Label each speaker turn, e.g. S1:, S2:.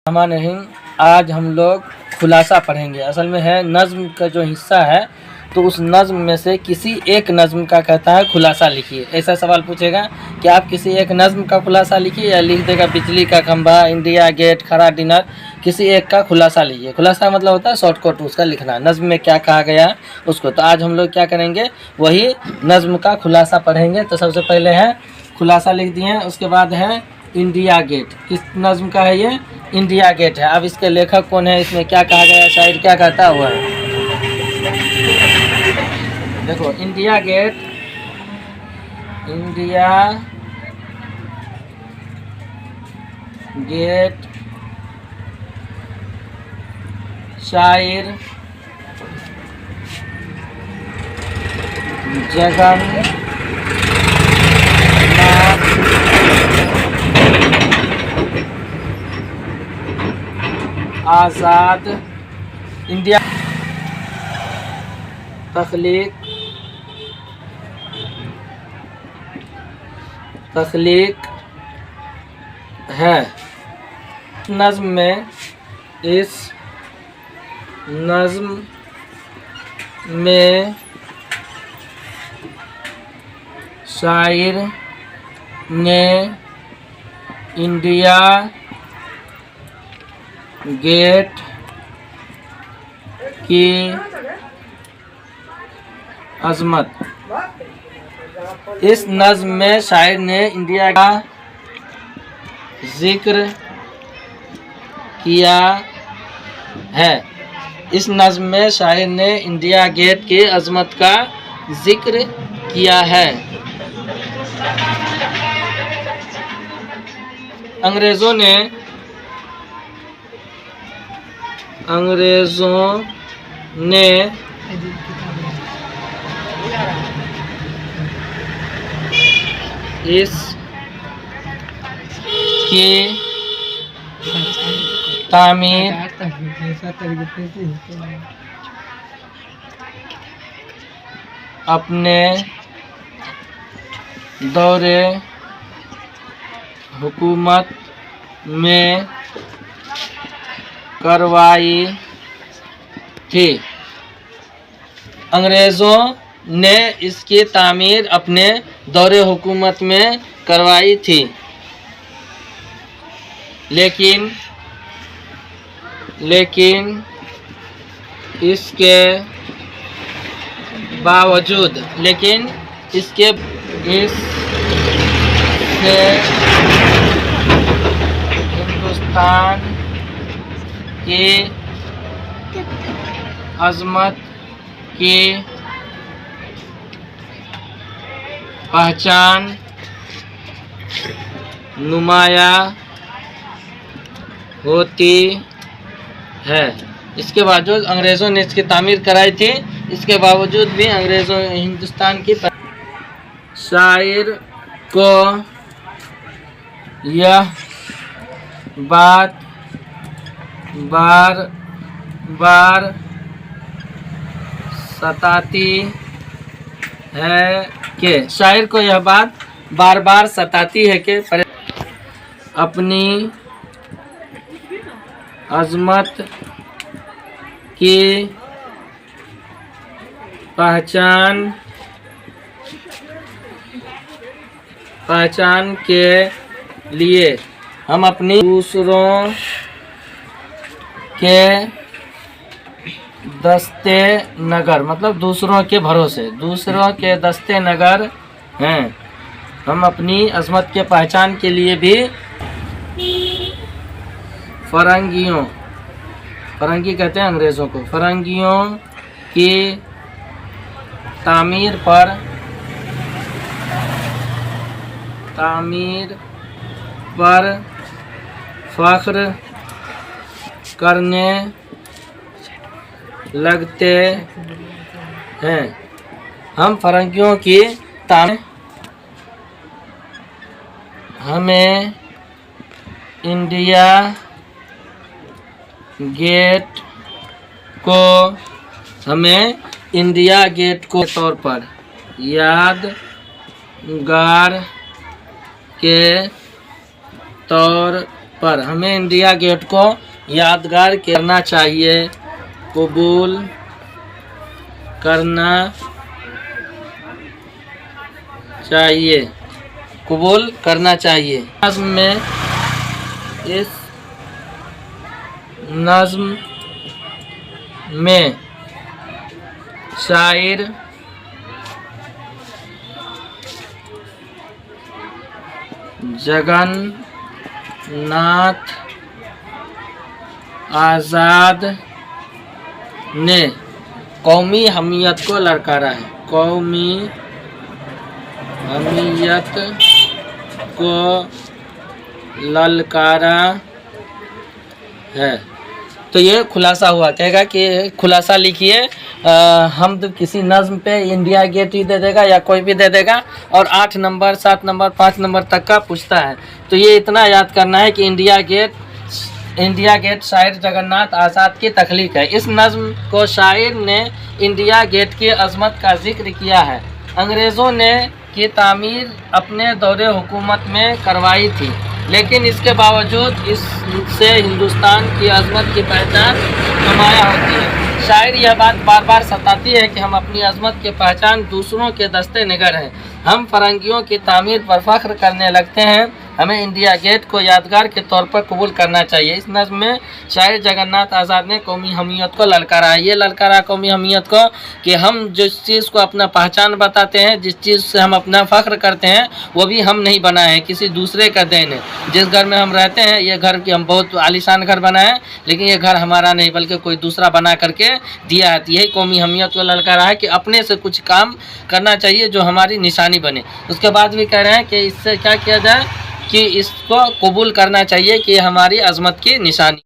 S1: नहीं, आज हम लोग खुलासा पढ़ेंगे। असल में है नज़्म का जो हिस्सा है, तो उस नज़्म में से किसी एक नज़्म का कहता है खुलासा लिखिए। ऐसा सवाल पूछेगा कि आप किसी एक नज़्म का खुलासा लिखिए, या लिख देगा बिजली का खंभा, इंडिया गेट, खरा डिनर। किसी एक का खुलासा लीजिए। खुलासा मतलब होता है शॉर्टकट उसका लिखना, नज़्म में क्या कहा गया उसको। तो आज हम लोग क्या करेंगे, वही नज़्म का खुलासा पढ़ेंगे। तो सबसे पहले है खुलासा लिख दिए हैं, उसके बाद है इंडिया गेट। किस नज़्म का है ये? इंडिया गेट है। अब इसके लेखक कौन है, इसमें क्या कहा गया, शायर क्या कहता हुआ है। देखो इंडिया गेट, इंडिया गेट शायर जगन्नाथ आज़ाद इंडिया तख्लीक है। नज़्म में, इस नज़्म में शायर ने इंडिया गेट की अज़मत, इस नज़्म में शायर ने इंडिया का जिक्र किया है। इस नज़्म में शायर ने इंडिया गेट की अज़मत का जिक्र किया है। अंग्रेज़ों ने इसकी तामीर अपने दौरे हुकूमत में करवाई थी। अंग्रेज़ों ने इसकी तामीर अपने दौरे हुकूमत में करवाई थी, लेकिन इसके बावजूद इससे हिंदुस्तान की अज़मत की पहचान नुमायाँ होती है। इसके बावजूद अंग्रेज़ों ने इसकी तामीर कराई थी, इसके बावजूद भी अंग्रेज़ों हिंदुस्तान की शायर को यह बात बार बार सताती है कि शायर को यह बात बार बार सताती है कि अपनी अज़मत की पहचान के लिए हम अपनी दूसरों के दस्ते नगर, मतलब दूसरों के भरोसे, दूसरों के दस्ते नगर हैं। हम अपनी अज़मत के पहचान के लिए भी फरंगी कहते हैं अंग्रेज़ों को, फरंगियों की तामीर पर फ़ख्र करने लगते हैं। हम फरंगियों की तामीर, हमें इंडिया गेट को तौर पर यादगार के तौर पर हमें इंडिया गेट को यादगार करना चाहिए, कबूल करना चाहिए, कबूल करना चाहिए। नज़्म में, इस नज़्म में शायर जगन्नाथ आज़ाद ने कौमी हमीयत को ललकारा है, कौमी हमीयत को ललकारा है। तो ये खुलासा हुआ, कहेगा कि खुलासा लिखिए। हम तो किसी नज़्म पे इंडिया गेट ही दे देगा या कोई भी दे देगा, और 8 नंबर 7 नंबर 5 नंबर तक का पूछता है। तो ये इतना याद करना है कि इंडिया गेट शायर जगन्नाथ आज़ाद की तख्लीक है। इस नज़्म को शायर ने इंडिया गेट की अज़मत का जिक्र किया है। अंग्रेज़ों ने की तामीर अपने दौरे हुकूमत में करवाई थी, लेकिन इसके बावजूद इससे हिंदुस्तान की अज़मत की पहचान नुमाया होती है। शायर यह बात बार बार सताती है कि हम अपनी अज़मत की पहचान दूसरों के दस्ते निगर हैं। हम फरंगियों की तामीर पर फ़ख्र करने लगते हैं। हमें इंडिया गेट को यादगार के तौर पर कबूल करना चाहिए। इस नज़्म में शायर जगन्नाथ आज़ाद ने कौमी हमीयत को ललकारा है। ये ललकारा कौमी हमीयत को कि हम जिस चीज़ को अपना पहचान बताते हैं, जिस चीज़ से हम अपना फ़ख्र करते हैं, वो भी हम नहीं बनाए हैं, किसी दूसरे का देन है। जिस घर में हम रहते हैं, ये घर की हम बहुत आलीशान घर बनाए हैं, लेकिन ये घर हमारा नहीं बल्कि कोई दूसरा बना करके दिया है। यही कौमी हमीयत को ललकारा है कि अपने से कुछ काम करना चाहिए जो हमारी निशानी बने। उसके बाद भी कह रहे हैं कि इससे क्या किया जाए कि इसको कबूल करना चाहिए कि हमारी अज़मत की निशानी।